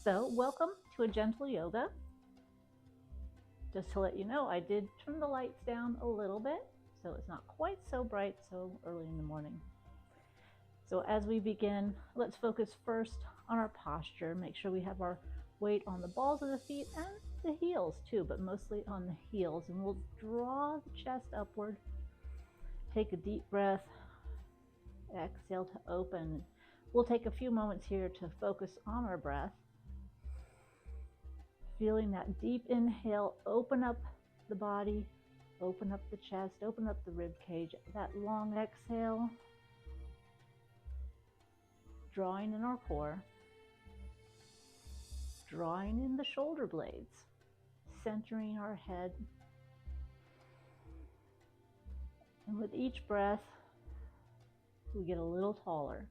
So welcome to a gentle yoga. Just to let you know, I did turn the lights down a little bit, so it's not quite so bright so early in the morning. So as we begin, let's focus first on our posture. Make sure we have our weight on the balls of the feet and the heels too, but mostly on the heels. And we'll draw the chest upward. Take a deep breath. Exhale to open. We'll take a few moments here to focus on our breath. Feeling that deep inhale, open up the body, open up the chest, open up the rib cage. That long exhale, drawing in our core, drawing in the shoulder blades, centering our head. And with each breath, we get a little taller.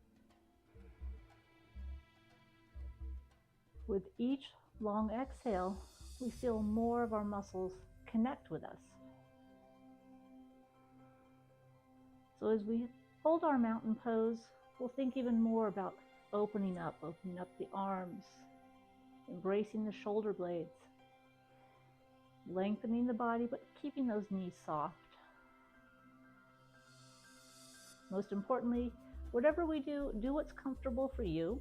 With each long exhale, we feel more of our muscles connect with us. So as we hold our mountain pose, we'll think even more about opening up the arms, embracing the shoulder blades, lengthening the body, but keeping those knees soft. Most importantly, whatever we do, do what's comfortable for you.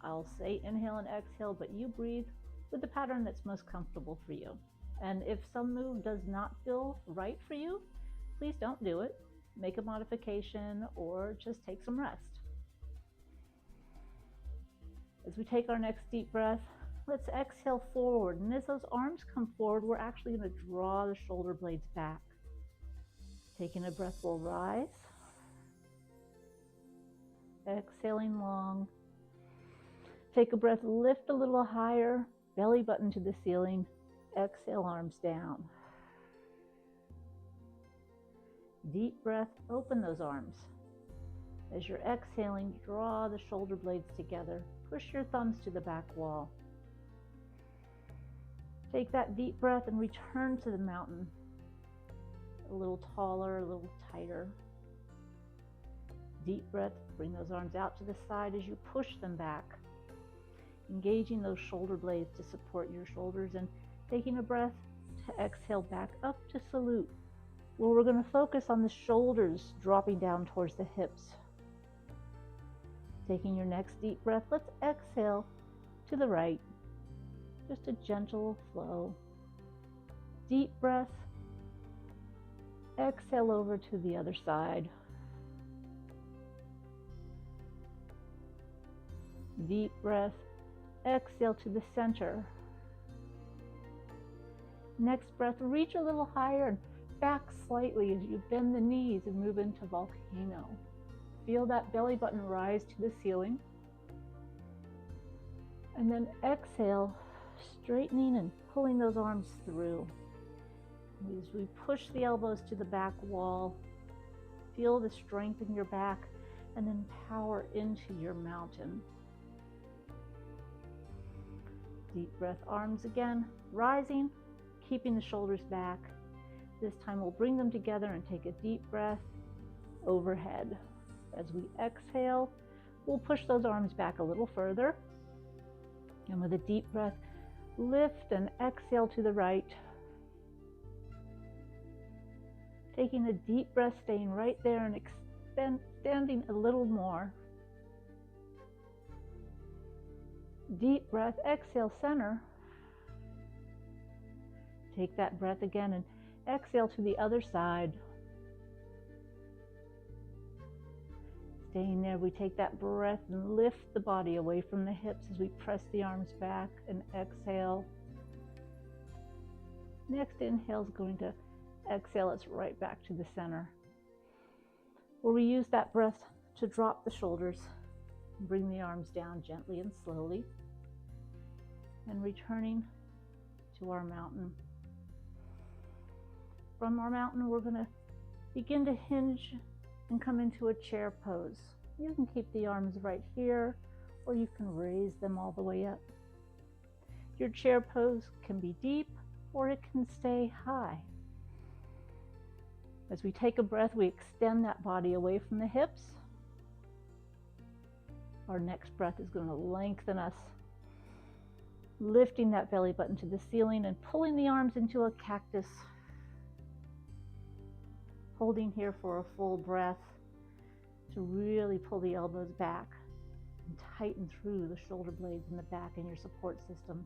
I'll say inhale and exhale, but you breathe with the pattern that's most comfortable for you. And if some move does not feel right for you, please don't do it. Make a modification or just take some rest. As we take our next deep breath, let's exhale forward. And as those arms come forward, we're actually going to draw the shoulder blades back. Taking a breath, we'll rise. Exhaling long. Take a breath, lift a little higher, belly button to the ceiling. Exhale, arms down. Deep breath, open those arms. As you're exhaling, draw the shoulder blades together. Push your thumbs to the back wall. Take that deep breath and return to the mountain. A little taller, a little tighter. Deep breath, bring those arms out to the side as you push them back. Engaging those shoulder blades to support your shoulders and taking a breath to exhale back up to salute, where we're going to focus on the shoulders dropping down towards the hips. Taking your next deep breath, let's exhale to the right. Just a gentle flow. Deep breath. Exhale over to the other side. Deep breath. Exhale to the center. Next breath, reach a little higher and back slightly as you bend the knees and move into volcano. Feel that belly button rise to the ceiling. And then exhale, straightening and pulling those arms through. As we push the elbows to the back wall, feel the strength in your back and then power into your mountain. Deep breath, arms again, rising, keeping the shoulders back. This time we'll bring them together and take a deep breath overhead. As we exhale, we'll push those arms back a little further. And with a deep breath, lift and exhale to the right. Taking a deep breath, staying right there and extending a little more. Deep breath, exhale, center. Take that breath again and exhale to the other side. Staying there, we take that breath and lift the body away from the hips as we press the arms back and exhale. Next inhale is going to exhale us right back to the center, where we use that breath to drop the shoulders. Bring the arms down gently and slowly, and returning to our mountain. From our mountain, we're going to begin to hinge and come into a chair pose. You can keep the arms right here, or you can raise them all the way up. Your chair pose can be deep, or it can stay high. As we take a breath, we extend that body away from the hips. Our next breath is going to lengthen us lifting that belly button to the ceiling and pulling the arms into a cactus. Holding here for a full breath to really pull the elbows back and tighten through the shoulder blades in the back and your support system.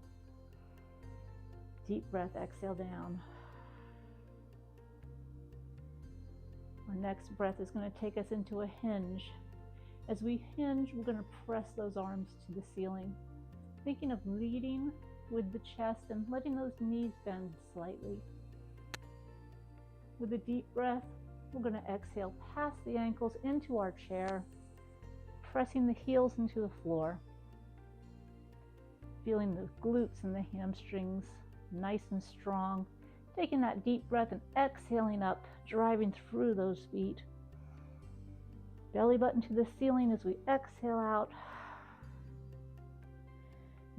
Deep breath, exhale down. Our next breath is going to take us into a hinge. As we hinge, we're going to press those arms to the ceiling, thinking of leading with the chest and letting those knees bend slightly. With a deep breath, we're going to exhale past the ankles into our chair, pressing the heels into the floor, feeling the glutes and the hamstrings nice and strong, taking that deep breath and exhaling up, driving through those feet. Belly button to the ceiling as we exhale out.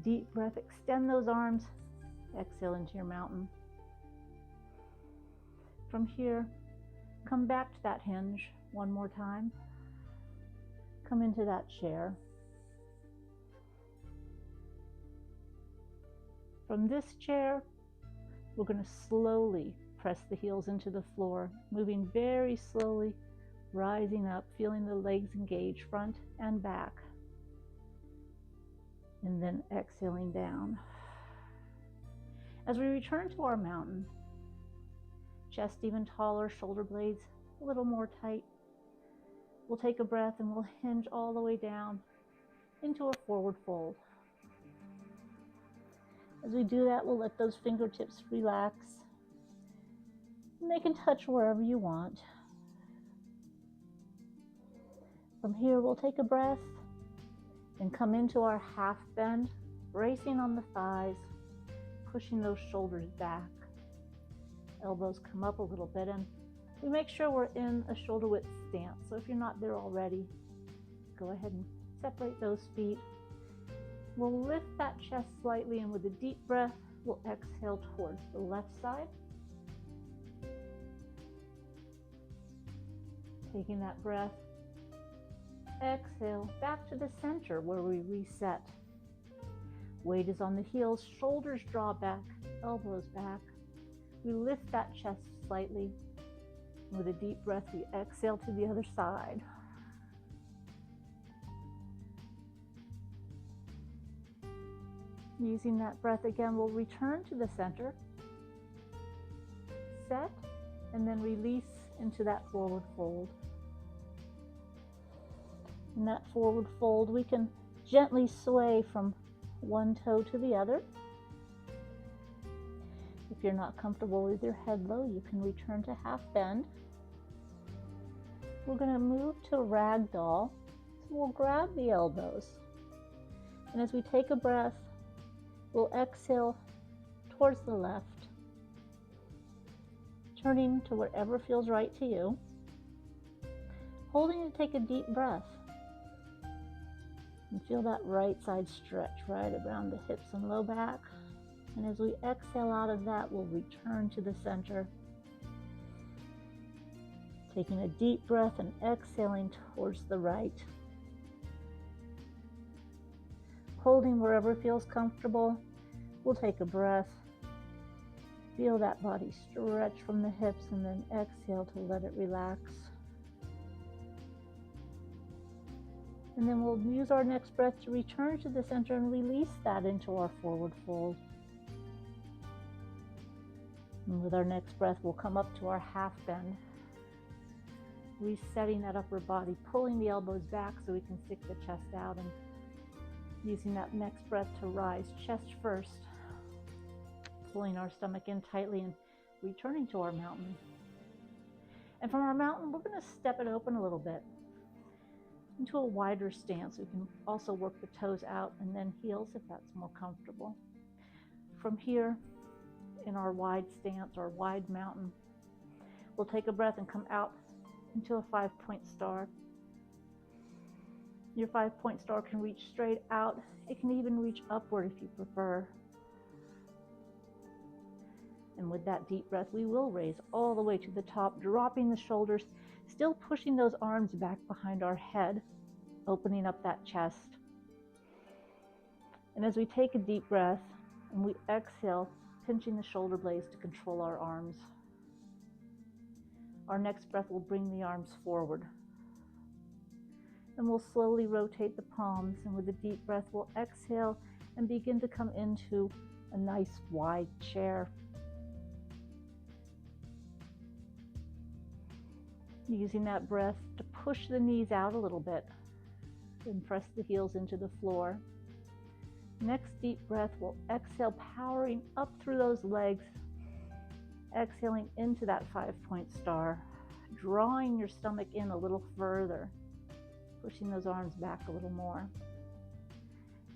Deep breath, extend those arms, exhale into your mountain. From here, come back to that hinge one more time. Come into that chair. From this chair, we're going to slowly press the heels into the floor, moving very slowly, rising up, feeling the legs engage front and back, and then exhaling down. As we return to our mountain, chest even taller, shoulder blades a little more tight, we'll take a breath and we'll hinge all the way down into a forward fold. As we do that, we'll let those fingertips relax. And they can touch wherever you want. From here, we'll take a breath and come into our half bend, bracing on the thighs, pushing those shoulders back. Elbows come up a little bit, and we make sure we're in a shoulder width stance. So if you're not there already, go ahead and separate those feet. We'll lift that chest slightly, and with a deep breath, we'll exhale towards the left side. Taking that breath, exhale back to the center where we reset. Weight is on the heels, shoulders draw back, elbows back. We lift that chest slightly. With a deep breath, we exhale to the other side. Using that breath again, we'll return to the center, set, and then release into that forward fold. In that forward fold, we can gently sway from one toe to the other. If you're not comfortable with your head low, you can return to half bend. We're going to move to ragdoll, so we'll grab the elbows. And as we take a breath, we'll exhale towards the left, turning to whatever feels right to you. Holding to take a deep breath. And feel that right side stretch right around the hips and low back. And as we exhale out of that, we'll return to the center. Taking a deep breath and exhaling towards the right. Holding wherever feels comfortable, we'll take a breath. Feel that body stretch from the hips and then exhale to let it relax. And then we'll use our next breath to return to the center and release that into our forward fold. And with our next breath, we'll come up to our half bend. Resetting that upper body, pulling the elbows back so we can stick the chest out, and using that next breath to rise chest first, pulling our stomach in tightly and returning to our mountain. And from our mountain, we're going to step it open a little bit into a wider stance. We can also work the toes out and then heels if that's more comfortable. From here, in our wide stance or wide mountain, we'll take a breath and come out into a 5-point star. Your 5-point star can reach straight out. It can even reach upward if you prefer. And with that deep breath, we will raise all the way to the top, dropping the shoulders, still pushing those arms back behind our head, opening up that chest. And as we take a deep breath, And we exhale, pinching the shoulder blades to control our arms. Our next breath will bring the arms forward. And we'll slowly rotate the palms, and with a deep breath, we'll exhale and begin to come into a nice wide chair. Using that breath to push the knees out a little bit and press the heels into the floor. Next deep breath, we'll exhale, powering up through those legs, exhaling into that 5-point star, drawing your stomach in a little further, pushing those arms back a little more.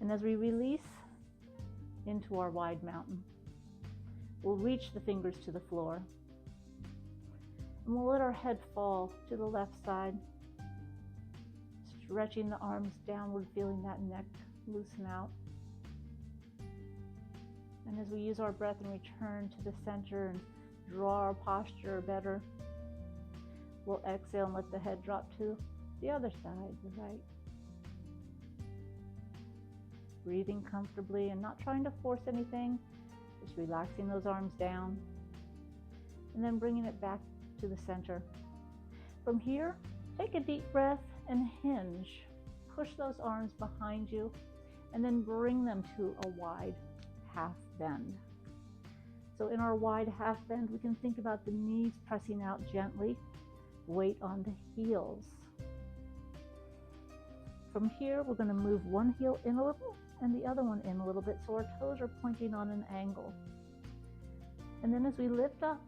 And as we release into our wide mountain, we'll reach the fingers to the floor. And we'll let our head fall to the left side, stretching the arms downward, feeling that neck loosen out. And as we use our breath and return to the center and draw our posture better, we'll exhale and let the head drop to the other side, the right. Breathing comfortably and not trying to force anything, just relaxing those arms down and then bringing it back to the center. From here, take a deep breath and hinge. Push those arms behind you and then bring them to a wide half bend. So in our wide half bend, we can think about the knees pressing out gently, weight on the heels. From here, we're going to move one heel in a little and the other one in a little bit, so our toes are pointing on an angle. And then as we lift up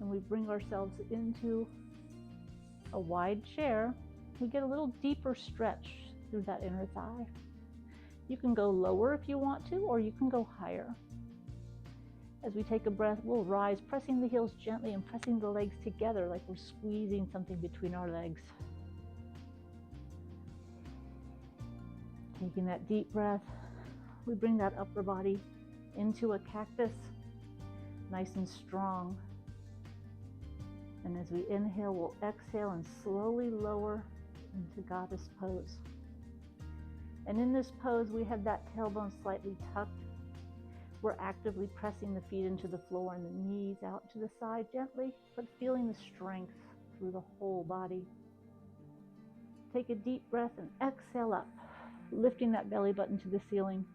and we bring ourselves into a wide chair, we get a little deeper stretch through that inner thigh. You can go lower if you want to, or you can go higher. As we take a breath, we'll rise, pressing the heels gently and pressing the legs together like we're squeezing something between our legs. Taking that deep breath, we bring that upper body into a cactus, nice and strong. And as we inhale, we'll exhale and slowly lower into goddess pose. And in this pose, we have that tailbone slightly tucked. We're actively pressing the feet into the floor and the knees out to the side gently, but feeling the strength through the whole body. Take a deep breath and exhale up, lifting that belly button to the ceiling.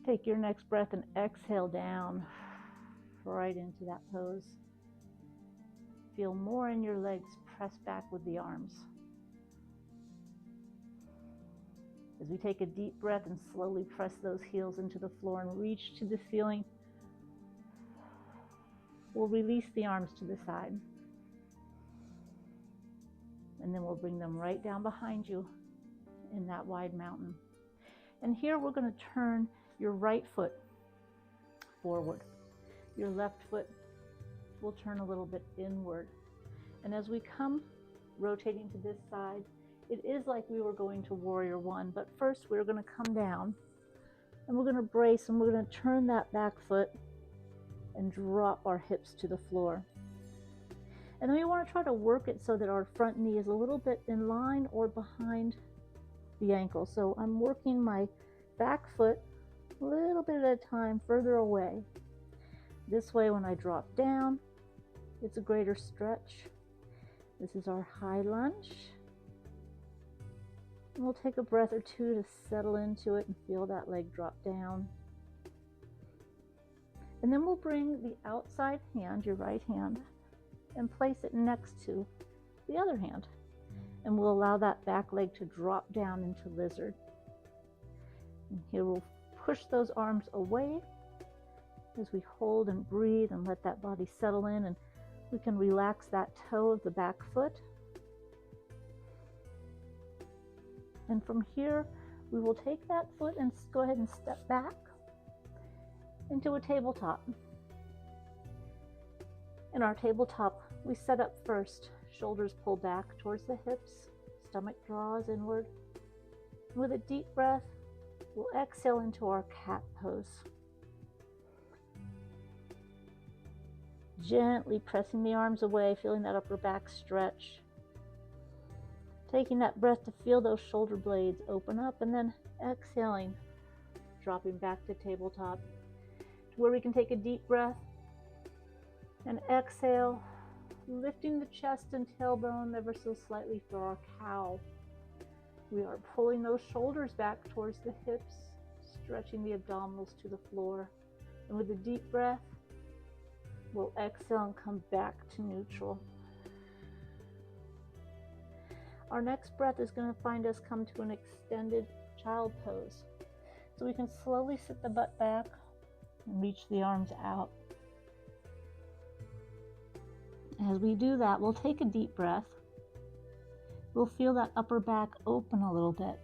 Take your next breath and exhale down, right into that pose. Feel more in your legs, press back with the arms. As we take a deep breath and slowly press those heels into the floor and reach to the ceiling, we'll release the arms to the side. And then we'll bring them right down behind you in that wide mountain. And here we're going to turn your right foot forward. Your left foot will turn a little bit inward. And as we come rotating to this side, it is like we were going to warrior one, but first we're going to come down and we're going to brace and we're going to turn that back foot and drop our hips to the floor. And then we want to try to work it so that our front knee is a little bit in line or behind the ankle. So I'm working my back foot a little bit at a time further away. This way, when I drop down, it's a greater stretch. This is our high lunge. And we'll take a breath or two to settle into it and feel that leg drop down. And then we'll bring the outside hand, your right hand, and place it next to the other hand. And we'll allow that back leg to drop down into lizard. And here we'll push those arms away as we hold and breathe and let that body settle in, and we can relax that toe of the back foot. And from here, we will take that foot and go ahead and step back into a tabletop. In our tabletop, we set up first, shoulders pull back towards the hips, stomach draws inward. With a deep breath, we'll exhale into our cat pose. Gently pressing the arms away, feeling that upper back stretch. Taking that breath to feel those shoulder blades open up, and then exhaling, dropping back to tabletop, to where we can take a deep breath and exhale, lifting the chest and tailbone ever so slightly for our cow. We are pulling those shoulders back towards the hips, stretching the abdominals to the floor. And with a deep breath, we'll exhale and come back to neutral. Our next breath is going to find us come to an extended child pose. So we can slowly sit the butt back and reach the arms out. As we do that, we'll take a deep breath. We'll feel that upper back open a little bit.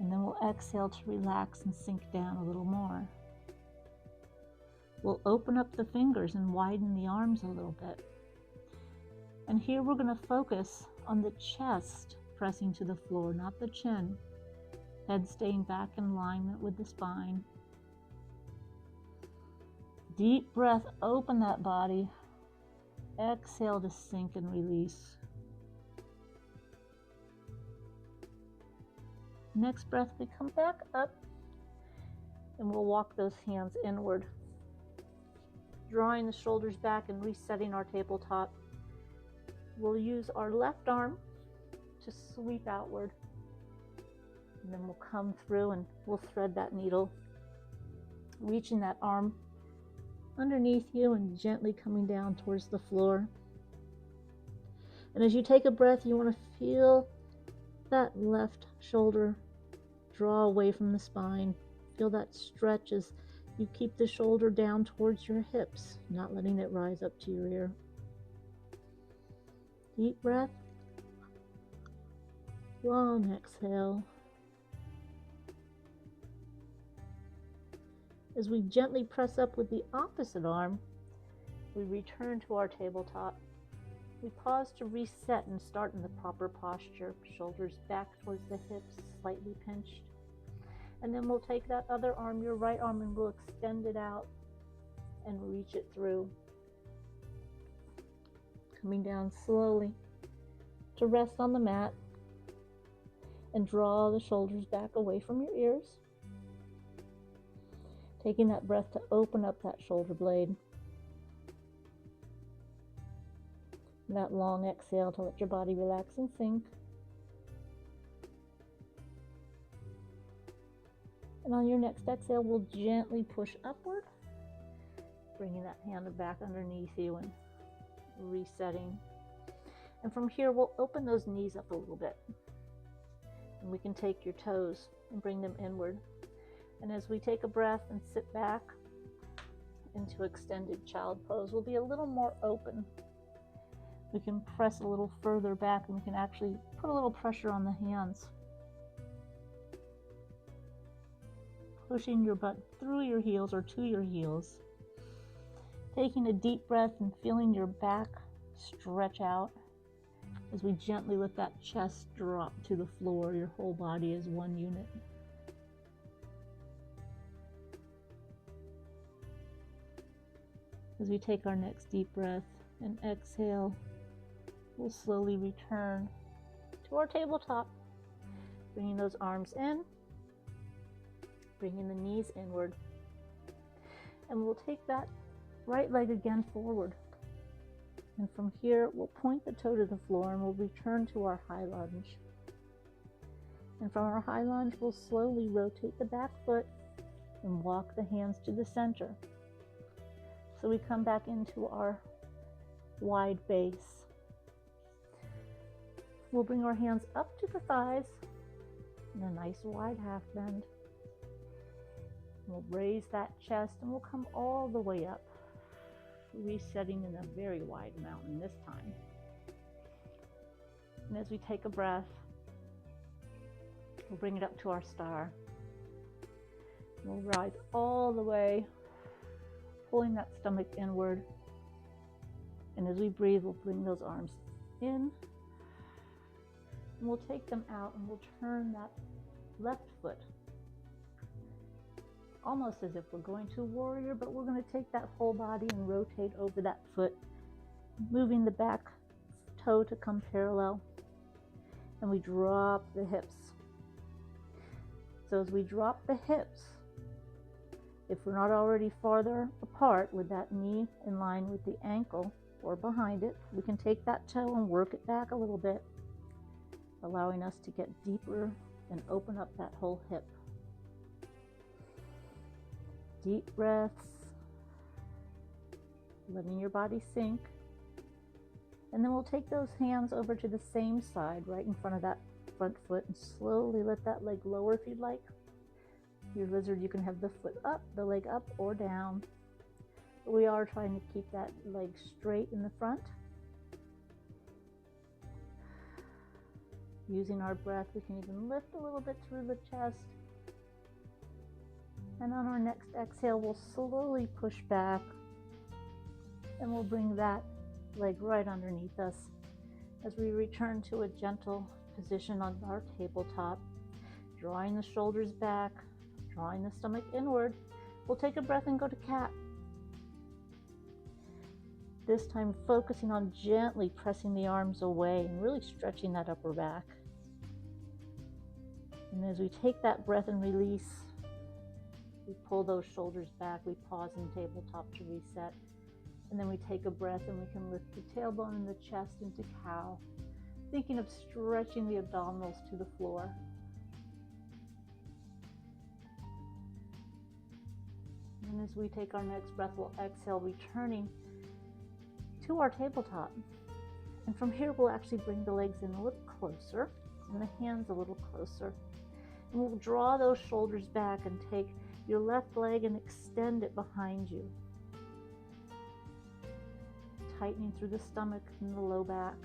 And then we'll exhale to relax and sink down a little more. We'll open up the fingers and widen the arms a little bit. And here we're going to focus on the chest pressing to the floor, not the chin. Head staying back in alignment with the spine. Deep breath, open that body. Exhale to sink and release. Next breath, we come back up and we'll walk those hands inward, drawing the shoulders back and resetting our tabletop. We'll use our left arm to sweep outward, and then we'll come through and we'll thread that needle, reaching that arm underneath you and gently coming down towards the floor. And as you take a breath, you want to feel that left shoulder draw away from the spine. Feel that stretch as you keep the shoulder down towards your hips, not letting it rise up to your ear. Deep breath. Long exhale. As we gently press up with the opposite arm, we return to our tabletop. We pause to reset and start in the proper posture. Shoulders back towards the hips, slightly pinched. And then we'll take that other arm, your right arm, and we'll extend it out and reach it through. Coming down slowly to rest on the mat and draw the shoulders back away from your ears. Taking that breath to open up that shoulder blade. And that long exhale to let your body relax and sink. And on your next exhale, we'll gently push upward, bringing that hand back underneath you and resetting. And from here, we'll open those knees up a little bit. And we can take your toes and bring them inward. And as we take a breath and sit back into extended child pose, we'll be a little more open. We can press a little further back and we can actually put a little pressure on the hands. Pushing your butt through your heels or to your heels. Taking a deep breath and feeling your back stretch out as we gently let that chest drop to the floor. Your whole body is one unit. As we take our next deep breath and exhale, we'll slowly return to our tabletop, bringing those arms in, bringing the knees inward. And we'll take that right leg again forward. And from here, we'll point the toe to the floor and we'll return to our high lunge. And from our high lunge, we'll slowly rotate the back foot and walk the hands to the center. So we come back into our wide base. We'll bring our hands up to the thighs in a nice wide half bend. We'll raise that chest and we'll come all the way up, resetting in a very wide mountain this time. And as we take a breath, we'll bring it up to our star. We'll rise all the way, pulling that stomach inward. And as we breathe, we'll bring those arms in. And we'll take them out and we'll turn that left foot almost as if we're going to warrior, but we're going to take that whole body and rotate over that foot, moving the back toe to come parallel. And we drop the hips. So as we drop the hips, if we're not already farther apart with that knee in line with the ankle or behind it, we can take that toe and work it back a little bit, allowing us to get deeper and open up that whole hip. Deep breaths, letting your body sink. And then we'll take those hands over to the same side, right in front of that front foot, and slowly let that leg lower if you'd like. Your lizard, you can have the foot up, the leg up or down. But we are trying to keep that leg straight in the front. Using our breath, we can even lift a little bit through the chest. And on our next exhale, we'll slowly push back, and we'll bring that leg right underneath us as we return to a gentle position on our tabletop, drawing the shoulders back, drawing the stomach inward. We'll take a breath and go to cat. This time focusing on gently pressing the arms away and really stretching that upper back. And as we take that breath and release, we pull those shoulders back, we pause in tabletop to reset. And then we take a breath and we can lift the tailbone and the chest into cow, thinking of stretching the abdominals to the floor. And as we take our next breath, we'll exhale, returning to our tabletop. And from here, we'll actually bring the legs in a little closer and the hands a little closer. And we'll draw those shoulders back and take your left leg and extend it behind you, tightening through the stomach and the low back.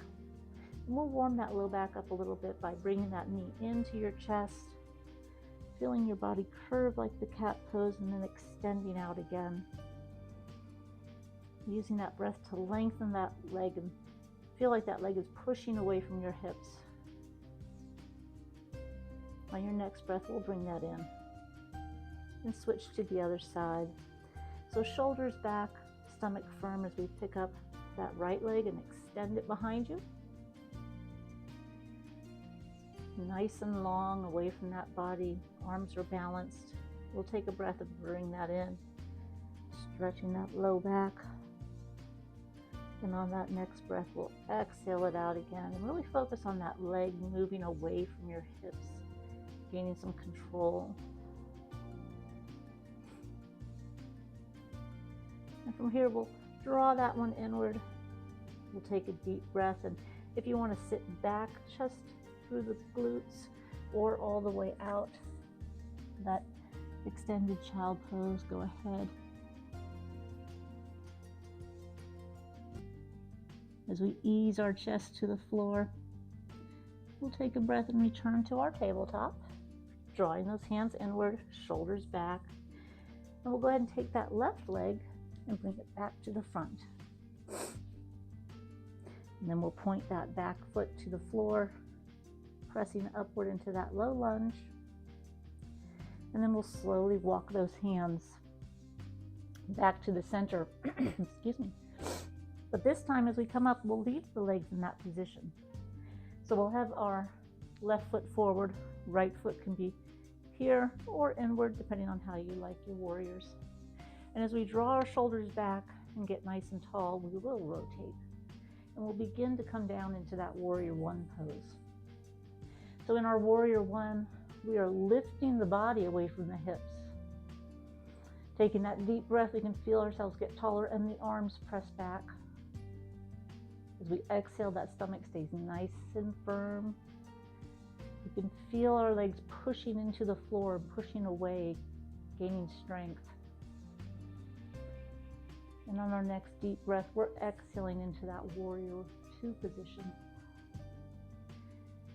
And we'll warm that low back up a little bit by bringing that knee into your chest, feeling your body curve like the cat pose, and then extending out again. Using that breath to lengthen that leg and feel like that leg is pushing away from your hips. On your next breath, we'll bring that in and switch to the other side. So shoulders back, stomach firm as we pick up that right leg and extend it behind you. Nice and long away from that body. Arms are balanced. We'll take a breath and bring that in, stretching that low back. And on that next breath, we'll exhale it out again and really focus on that leg moving away from your hips, gaining some control. And from here, we'll draw that one inward. We'll take a deep breath, and if you want to sit back just through the glutes or all the way out, that extended child pose, go ahead. As we ease our chest to the floor, we'll take a breath and return to our tabletop, drawing those hands inward, shoulders back. And we'll go ahead and take that left leg and bring it back to the front. And then we'll point that back foot to the floor, pressing upward into that low lunge. And then we'll slowly walk those hands back to the center. Excuse me. But this time as we come up, we'll leave the legs in that position. So we'll have our left foot forward, right foot can be here or inward, depending on how you like your warriors. And as we draw our shoulders back and get nice and tall, we will rotate. And we'll begin to come down into that warrior one pose. So in our warrior one, we are lifting the body away from the hips. Taking that deep breath, we can feel ourselves get taller and the arms press back. As we exhale, that stomach stays nice and firm. You can feel our legs pushing into the floor, pushing away, gaining strength. And on our next deep breath, we're exhaling into that warrior two position.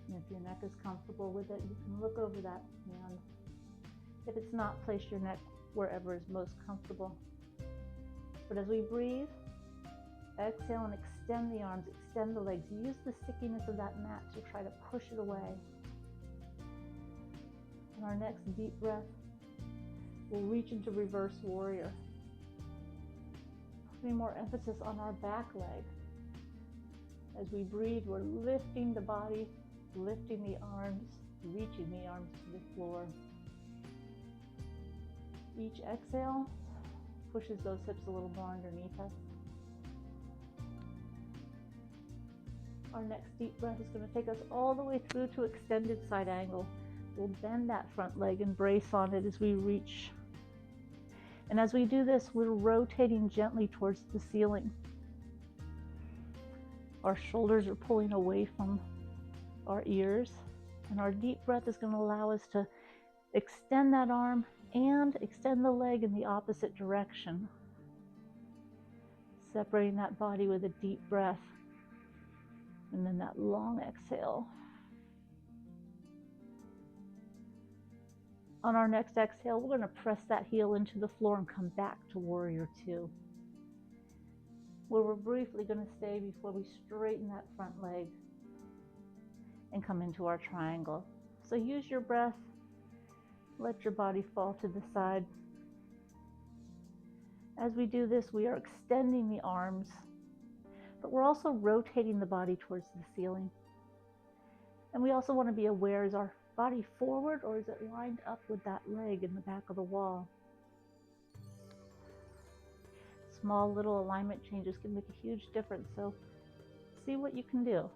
And if your neck is comfortable with it, you can look over that hand. If it's not, place your neck wherever is most comfortable. But as we breathe, exhale and extend the arms, extend the legs. Use the stickiness of that mat to try to push it away. And our next deep breath, we'll reach into reverse warrior. Putting more emphasis on our back leg. As we breathe, we're lifting the body, lifting the arms, reaching the arms to the floor. Each exhale pushes those hips a little more underneath us. Our next deep breath is going to take us all the way through to extended side angle. We'll bend that front leg and brace on it as we reach. And as we do this, we're rotating gently towards the ceiling. Our shoulders are pulling away from our ears, and our deep breath is going to allow us to extend that arm and extend the leg in the opposite direction. Separating that body with a deep breath, and then that long exhale. On our next exhale, we're going to press that heel into the floor and come back to Warrior Two, where we're briefly going to stay before we straighten that front leg and come into our triangle. So use your breath, let your body fall to the side. As we do this, we are extending the arms, but we're also rotating the body towards the ceiling. And we also want to be aware, is our body forward or is it lined up with that leg in the back of the wall? Small little alignment changes can make a huge difference, so see what you can do.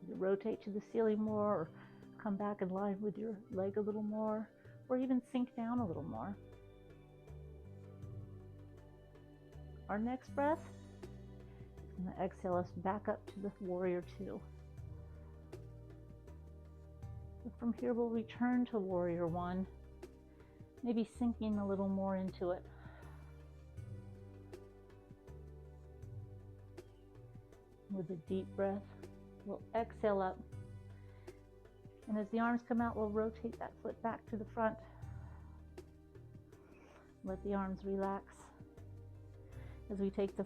You rotate to the ceiling more, or come back in line with your leg a little more, or even sink down a little more. Our next breath is going to exhale us back up to the Warrior Two. From here, we'll return to Warrior One, maybe sinking a little more into it. With a deep breath, we'll exhale up. And as the arms come out, we'll rotate that foot back to the front. Let the arms relax. As we take the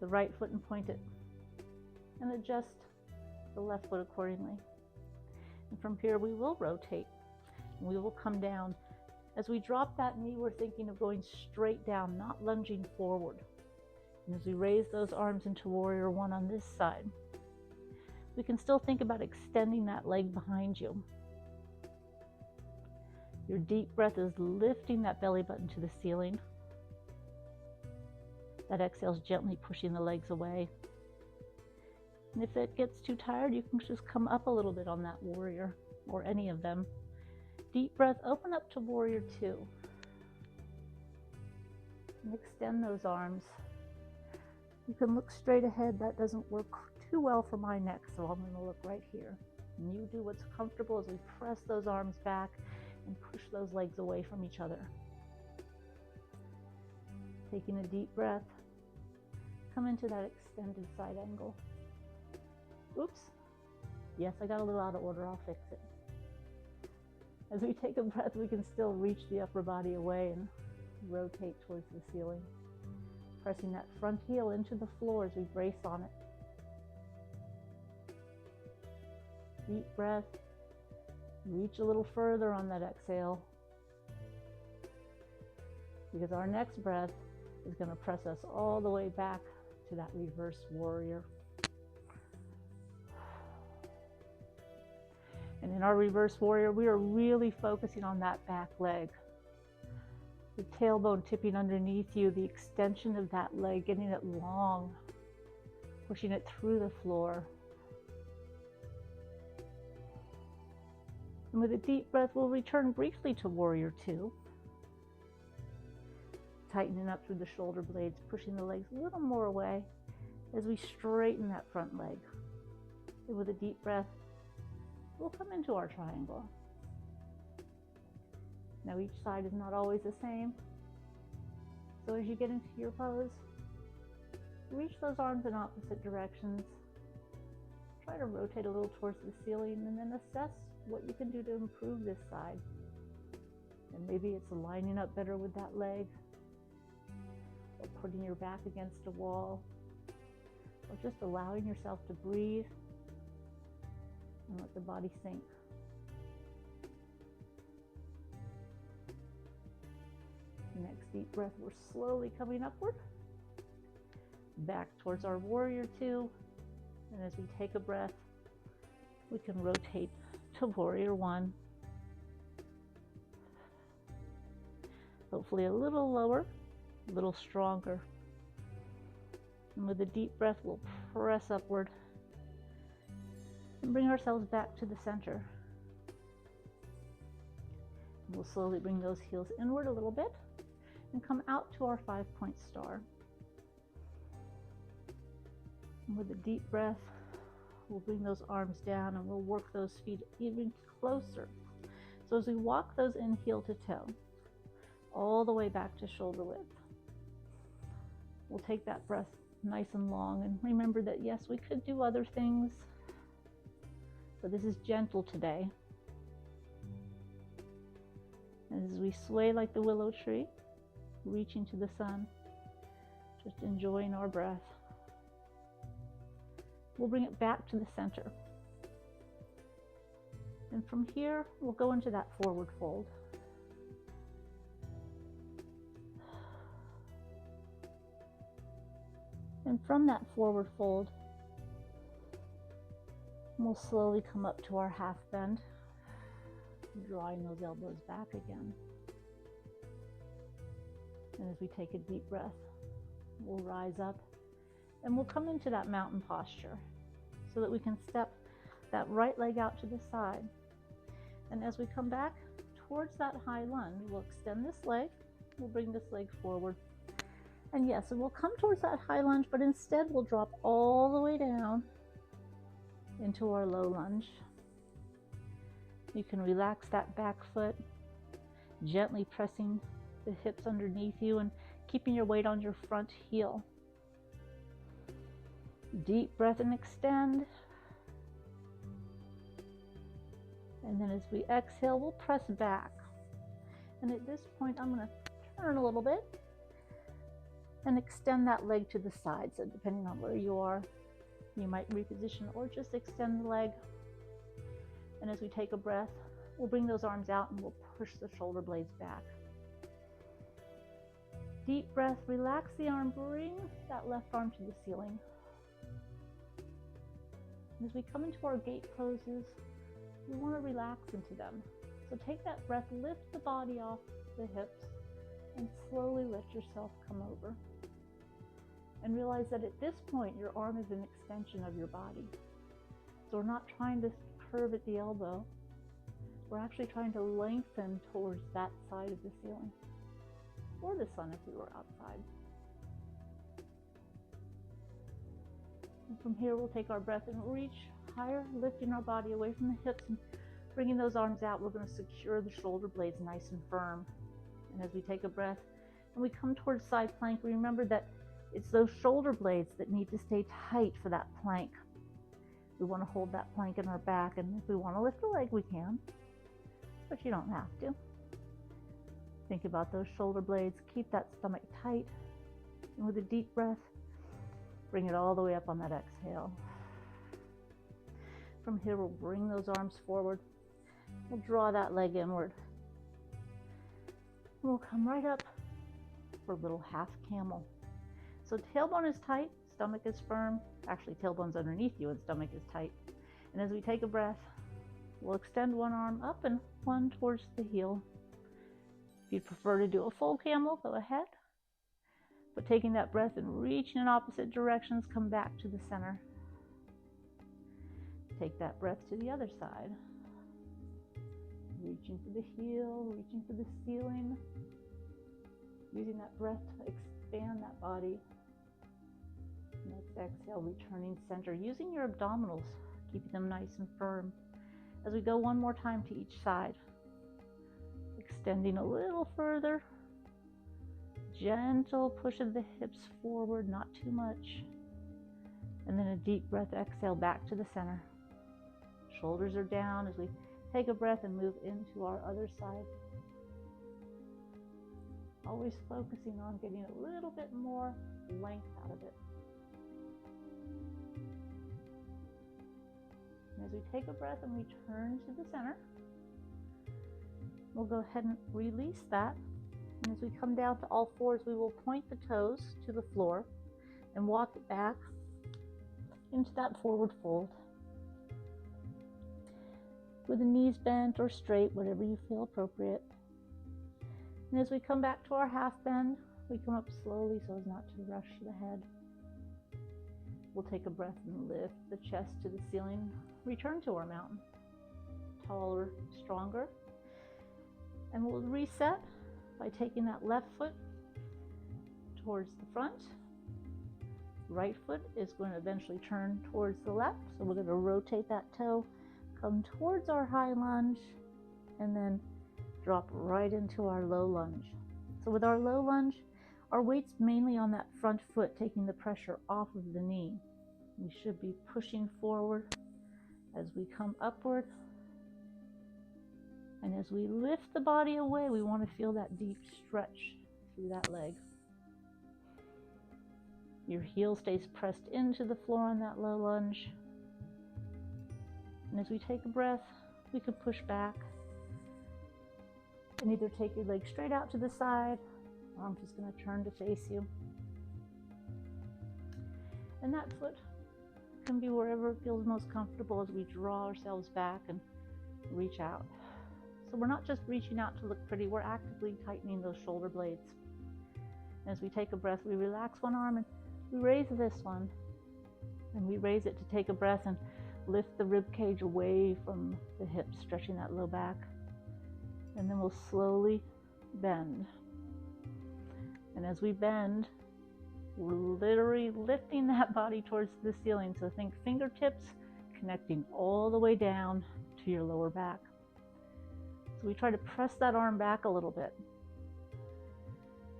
the right foot and point it. And adjust the left foot accordingly. And from here, we will rotate. And we will come down. As we drop that knee, we're thinking of going straight down, not lunging forward. And as we raise those arms into Warrior One on this side, we can still think about extending that leg behind you. Your deep breath is lifting that belly button to the ceiling. That exhale is gently pushing the legs away. And if it gets too tired, you can just come up a little bit on that warrior, or any of them. Deep breath, open up to Warrior Two. And extend those arms. You can look straight ahead. That doesn't work too well for my neck, so I'm going to look right here. And you do what's comfortable as we press those arms back and push those legs away from each other. Taking a deep breath, come into that extended side angle. Oops. Yes, I got a little out of order. I'll fix it. As we take a breath, we can still reach the upper body away and rotate towards the ceiling. Pressing that front heel into the floor as we brace on it. Deep breath. Reach a little further on that exhale, because our next breath is going to press us all the way back to that reverse warrior. And in our reverse warrior, we are really focusing on that back leg. The tailbone tipping underneath you, the extension of that leg, getting it long, pushing it through the floor. And with a deep breath, we'll return briefly to Warrior Two. Tightening up through the shoulder blades, pushing the legs a little more away as we straighten that front leg. And with a deep breath, we'll come into our triangle. Now each side is not always the same. So as you get into your pose, reach those arms in opposite directions. Try to rotate a little towards the ceiling and then assess what you can do to improve this side. And maybe it's lining up better with that leg, or putting your back against a wall, or just allowing yourself to breathe and let the body sink. Next deep breath, we're slowly coming upward, back towards our Warrior Two. And as we take a breath, we can rotate to Warrior One. Hopefully a little lower, a little stronger. And with a deep breath, we'll press upward and bring ourselves back to the center. We'll slowly bring those heels inward a little bit and come out to our 5-point star. And with a deep breath, we'll bring those arms down and we'll work those feet even closer. So as we walk those in heel to toe, all the way back to shoulder width, we'll take that breath nice and long, and remember that yes, we could do other things, but this is gentle today. And as we sway like the willow tree, reaching to the sun, just enjoying our breath, we'll bring it back to the center. And from here, we'll go into that forward fold. And from that forward fold, we'll slowly come up to our half bend, drawing those elbows back again. And as we take a deep breath, we'll rise up and we'll come into that mountain posture so that we can step that right leg out to the side. And as we come back towards that high lunge, we'll extend this leg, we'll bring this leg forward. And yes, we'll come towards that high lunge, but instead we'll drop all the way down into our low lunge. You can relax that back foot, gently pressing the hips underneath you and keeping your weight on your front heel. Deep breath and extend. And then as we exhale, we'll press back. And at this point, I'm going to turn a little bit and extend that leg to the side. So depending on where you are, you might reposition or just extend the leg. And as we take a breath, we'll bring those arms out and we'll push the shoulder blades back. Deep breath, relax the arm, bring that left arm to the ceiling. As we come into our gate poses, we want to relax into them. So take that breath, lift the body off the hips, and slowly let yourself come over. And realize that at this point, your arm is an extension of your body. So we're not trying to curve at the elbow. We're actually trying to lengthen towards that side of the ceiling, or the sun if we were outside. And from here, we'll take our breath and reach higher, lifting our body away from the hips and bringing those arms out. We're going to secure the shoulder blades nice and firm. And as we take a breath and we come towards side plank, remember that it's those shoulder blades that need to stay tight for that plank. We want to hold that plank in our back, and if we want to lift a leg, we can, but you don't have to. Think about those shoulder blades. Keep that stomach tight, and with a deep breath, bring it all the way up on that exhale. From here, we'll bring those arms forward. We'll draw that leg inward. We'll come right up for a little half camel. So tailbone is tight, stomach is firm. Actually, tailbone's underneath you and stomach is tight. And as we take a breath, we'll extend one arm up and one towards the heel. If you'd prefer to do a full camel, go ahead. But taking that breath and reaching in opposite directions, come back to the center. Take that breath to the other side. Reaching for the heel, reaching for the ceiling. Using that breath to expand that body. Next exhale, returning center. Using your abdominals, keeping them nice and firm. As we go one more time to each side. Extending a little further. Gentle push of the hips forward, not too much. And then a deep breath, exhale back to the center. Shoulders are down as we take a breath and move into our other side. Always focusing on getting a little bit more length out of it. And as we take a breath and return to the center, we'll go ahead and release that. And as we come down to all fours, we will point the toes to the floor and walk it back into that forward fold. With the knees bent or straight, whatever you feel appropriate. And as we come back to our half bend, we come up slowly so as not to rush the head. We'll take a breath and lift the chest to the ceiling. Return to our mountain. Taller, stronger. And we'll reset by taking that left foot towards the front. Right foot is going to eventually turn towards the left. So we're going to rotate that toe, come towards our high lunge, and then drop right into our low lunge. So with our low lunge, our weight's mainly on that front foot, taking the pressure off of the knee. We should be pushing forward as we come upward. And as we lift the body away, we want to feel that deep stretch through that leg. Your heel stays pressed into the floor on that low lunge. And as we take a breath, we can push back and either take your leg straight out to the side, or I'm just going to turn to face you. And that foot can be wherever it feels most comfortable as we draw ourselves back and reach out. So we're not just reaching out to look pretty, we're actively tightening those shoulder blades. And as we take a breath, we relax one arm and we raise this one. And we raise it to take a breath and lift the rib cage away from the hips, stretching that low back. And then we'll slowly bend. And as we bend, we're literally lifting that body towards the ceiling. So think fingertips connecting all the way down to your lower back. So we try to press that arm back a little bit.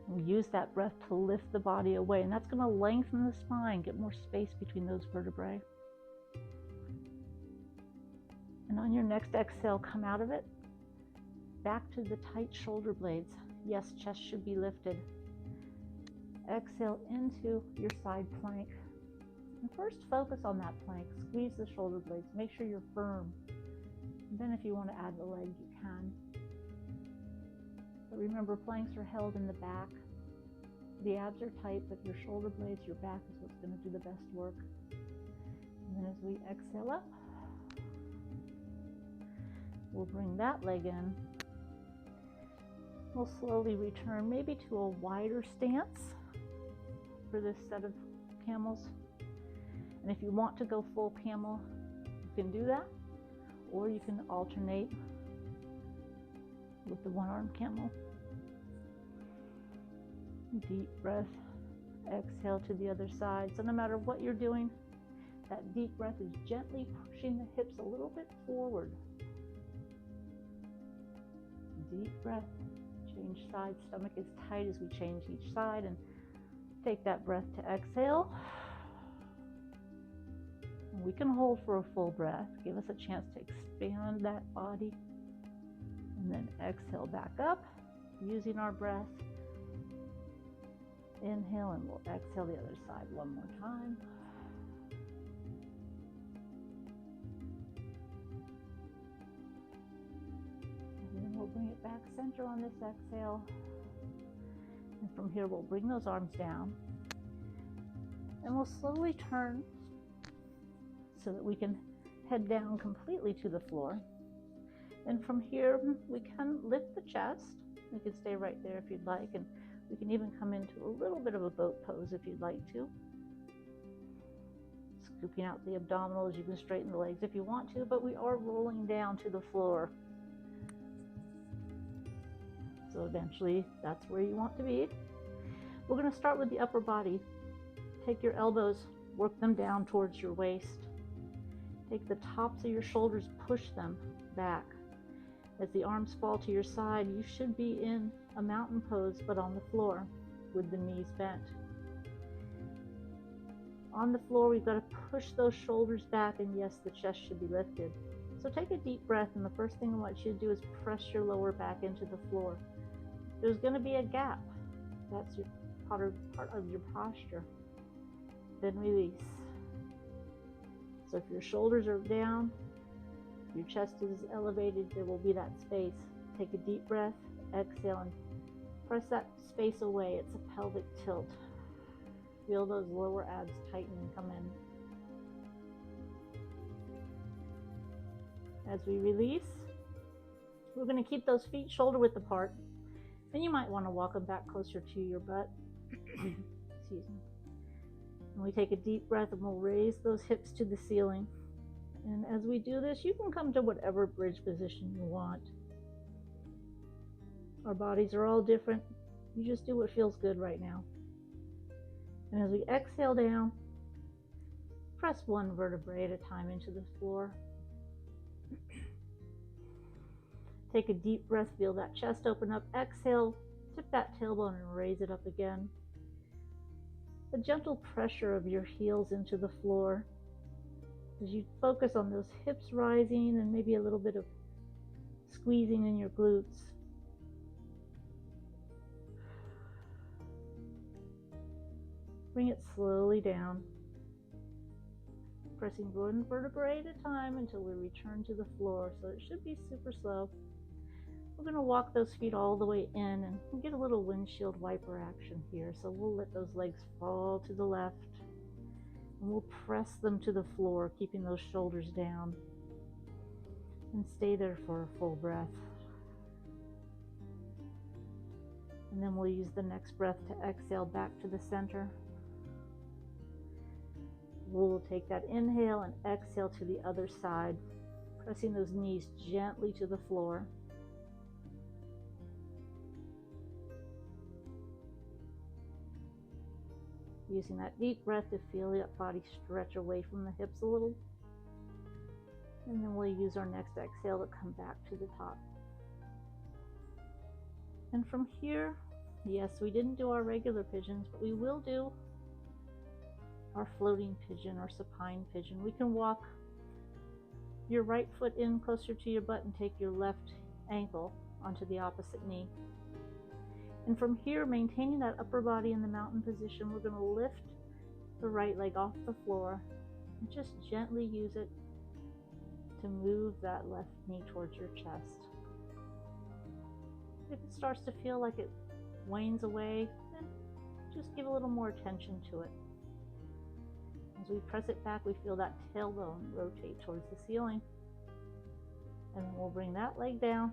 We use that breath to lift the body away, and that's going to lengthen the spine, get more space between those vertebrae. And on your next exhale, come out of it, back to the tight shoulder blades. Yes, chest should be lifted. Exhale into your side plank. And first focus on that plank. Squeeze the shoulder blades. Make sure you're firm. And then if you want to add the leg, you can. But remember, planks are held in the back. The abs are tight, but your shoulder blades, your back is what's going to do the best work. And then as we exhale up, we'll bring that leg in. We'll slowly return maybe to a wider stance for this set of camels. And if you want to go full camel, you can do that. Or you can alternate with the one-arm camel. Deep breath, exhale to the other side. So no matter what you're doing, that deep breath is gently pushing the hips a little bit forward. Deep breath, change sides, stomach is tight as we change each side, and take that breath to exhale. And we can hold for a full breath, give us a chance to expand that body, and then exhale back up using our breath. Inhale, and we'll exhale the other side one more time. And then we'll bring it back center on this exhale. And from here, we'll bring those arms down. And we'll slowly turn so that we can head down completely to the floor. And from here, we can lift the chest. You can stay right there if you'd like. And we can even come into a little bit of a boat pose if you'd like to. Scooping out the abdominals, you can straighten the legs if you want to, but we are rolling down to the floor. So eventually, that's where you want to be. We're going to start with the upper body. Take your elbows, work them down towards your waist. Take the tops of your shoulders, push them back. As the arms fall to your side, you should be in a mountain pose, but on the floor with the knees bent. On the floor, we've got to push those shoulders back, and yes, the chest should be lifted. So take a deep breath, and the first thing I want you to do is press your lower back into the floor. There's going to be a gap. That's your part of your posture. Then release. So if your shoulders are down, your chest is elevated, there will be that space. Take a deep breath, exhale, and press that space away. It's a pelvic tilt. Feel those lower abs tighten and come in. As we release, we're going to keep those feet shoulder width apart. And you might want to walk them back closer to your butt. Excuse me. And we take a deep breath and we'll raise those hips to the ceiling. And as we do this, you can come to whatever bridge position you want. Our bodies are all different. You just do what feels good right now. And as we exhale down, press one vertebrae at a time into the floor. Take a deep breath, feel that chest open up. Exhale, tip that tailbone and raise it up again. A gentle pressure of your heels into the floor as you focus on those hips rising and maybe a little bit of squeezing in your glutes. Bring it slowly down, pressing one vertebrae at a time until we return to the floor. So it should be super slow. We're going to walk those feet all the way in and get a little windshield wiper action here. So we'll let those legs fall to the left and we'll press them to the floor, keeping those shoulders down. And stay there for a full breath. And then we'll use the next breath to exhale back to the center. We'll take that inhale and exhale to the other side, pressing those knees gently to the floor. Using that deep breath to feel that body stretch away from the hips a little. And then we'll use our next exhale to come back to the top. And from here, yes, we didn't do our regular pigeons, but we will do our floating pigeon or supine pigeon. We can walk your right foot in closer to your butt and take your left ankle onto the opposite knee. And from here, maintaining that upper body in the mountain position, we're going to lift the right leg off the floor and just gently use it to move that left knee towards your chest. If it starts to feel like it wanes away, then just give a little more attention to it. As we press it back, we feel that tailbone rotate towards the ceiling. And then we'll bring that leg down,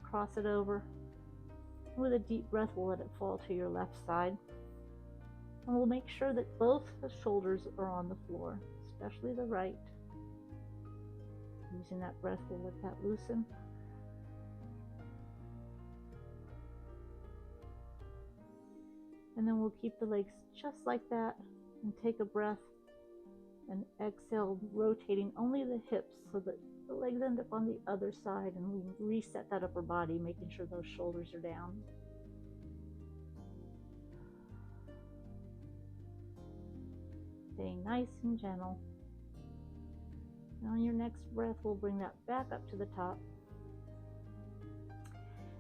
cross it over. With a deep breath, we'll let it fall to your left side. And we'll make sure that both the shoulders are on the floor, especially the right. Using that breath, we'll let that loosen. And then we'll keep the legs just like that and take a breath and exhale, rotating only the hips so that the legs end up on the other side, and we reset that upper body, making sure those shoulders are down. Staying nice and gentle. And on your next breath, we'll bring that back up to the top.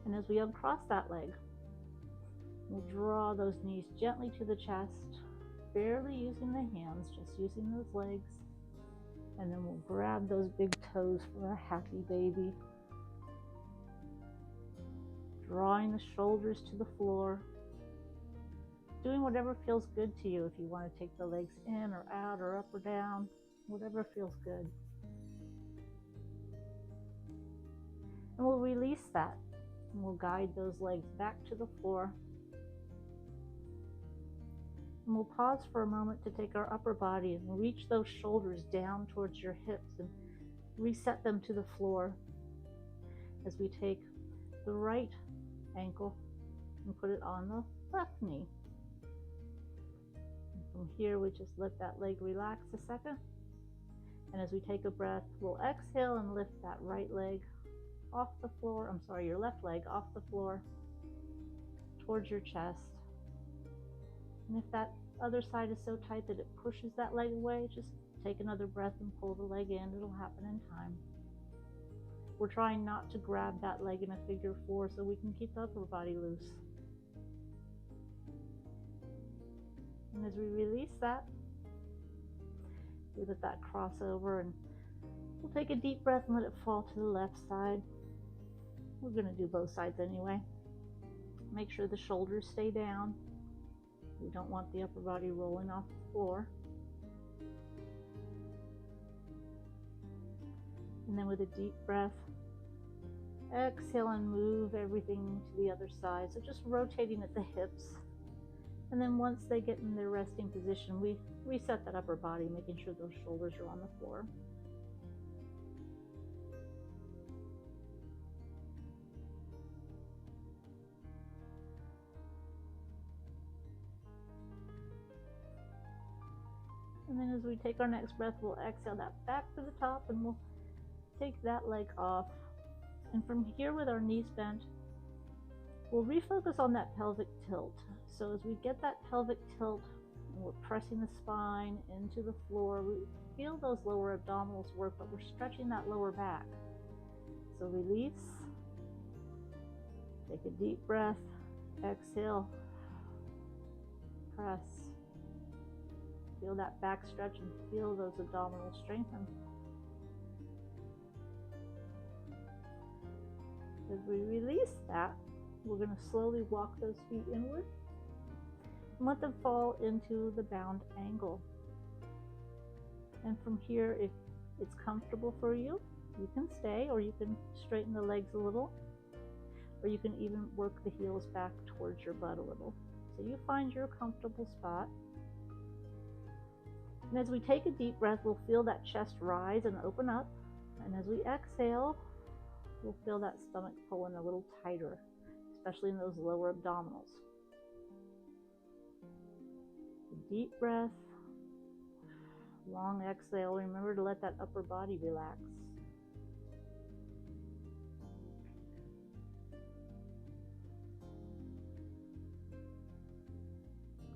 And as we uncross that leg, we'll draw those knees gently to the chest, barely using the hands, just using those legs. And then we'll grab those big toes for a happy baby. Drawing the shoulders to the floor. Doing whatever feels good to you. If you want to take the legs in or out or up or down, whatever feels good. And we'll release that. And we'll guide those legs back to the floor. And we'll pause for a moment to take our upper body and reach those shoulders down towards your hips and reset them to the floor as we take the right ankle and put it on the left knee. And from here, we just let that leg relax a second. And as we take a breath, we'll exhale and lift that right leg off the floor. Your left leg off the floor towards your chest. And if that other side is so tight that it pushes that leg away, just take another breath and pull the leg in. It'll happen in time. We're trying not to grab that leg in a figure four so we can keep the upper body loose. And as we release that, we let that cross over, and we'll take a deep breath and let it fall to the left side. We're going to do both sides anyway. Make sure the shoulders stay down. We don't want the upper body rolling off the floor. And then with a deep breath, Exhale and move everything to the other side. So just rotating at the hips. And then once they get in their resting position, we reset that upper body, making sure those shoulders are on the floor. And then as we take our next breath, we'll exhale that back to the top, and we'll take that leg off. And from here, with our knees bent, we'll refocus on that pelvic tilt. So as we get that pelvic tilt, and we're pressing the spine into the floor, we feel those lower abdominals work, but we're stretching that lower back. So release, take a deep breath, exhale, press. Feel that back stretch and feel those abdominals strengthen. As we release that, we're going to slowly walk those feet inward and let them fall into the bound angle. And from here, if it's comfortable for you, you can stay, or you can straighten the legs a little, or you can even work the heels back towards your butt a little. So you find your comfortable spot. And as we take a deep breath, we'll feel that chest rise and open up. And as we exhale, we'll feel that stomach pull in a little tighter, especially in those lower abdominals. A deep breath, long exhale. Remember to let that upper body relax.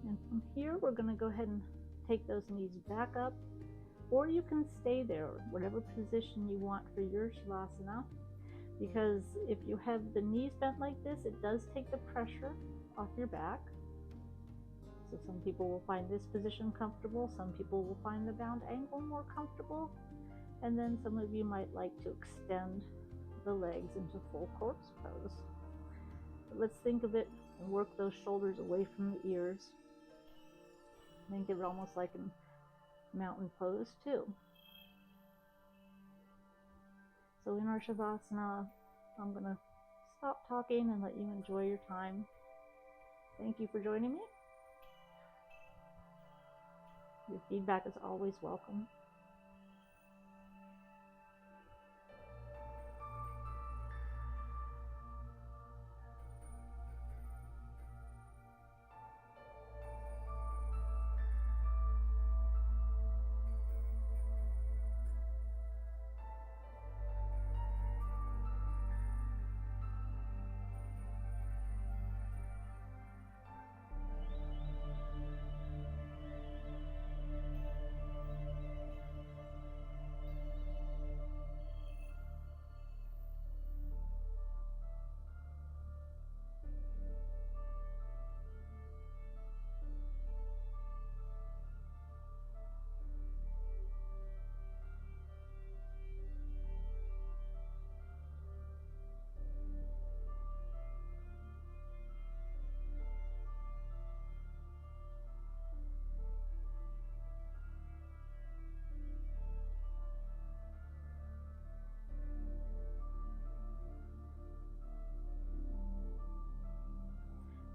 And from here, we're going to go ahead and take those knees back up, or you can stay there, whatever position you want for your Shavasana, because if you have the knees bent like this, it does take the pressure off your back. So some people will find this position comfortable, some people will find the bound angle more comfortable, and then some of you might like to extend the legs into full corpse pose. But let's think of it and work those shoulders away from the ears. Think of it almost like a mountain pose too. So in our Shavasana, I'm going to stop talking and let you enjoy your time. Thank you for joining me. Your feedback is always welcome.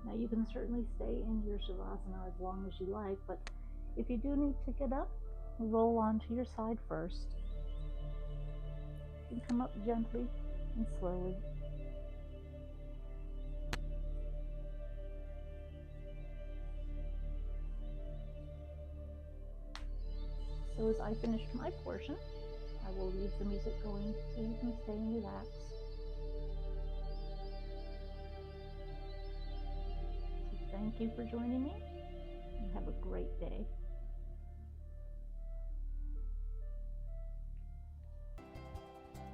Now you can certainly stay in your Shavasana as long as you like, but if you do need to get up, roll onto your side first. You can come up gently and slowly. So as I finish my portion, I will leave the music going so you can stay and relax. Thank you for joining me, and have a great day.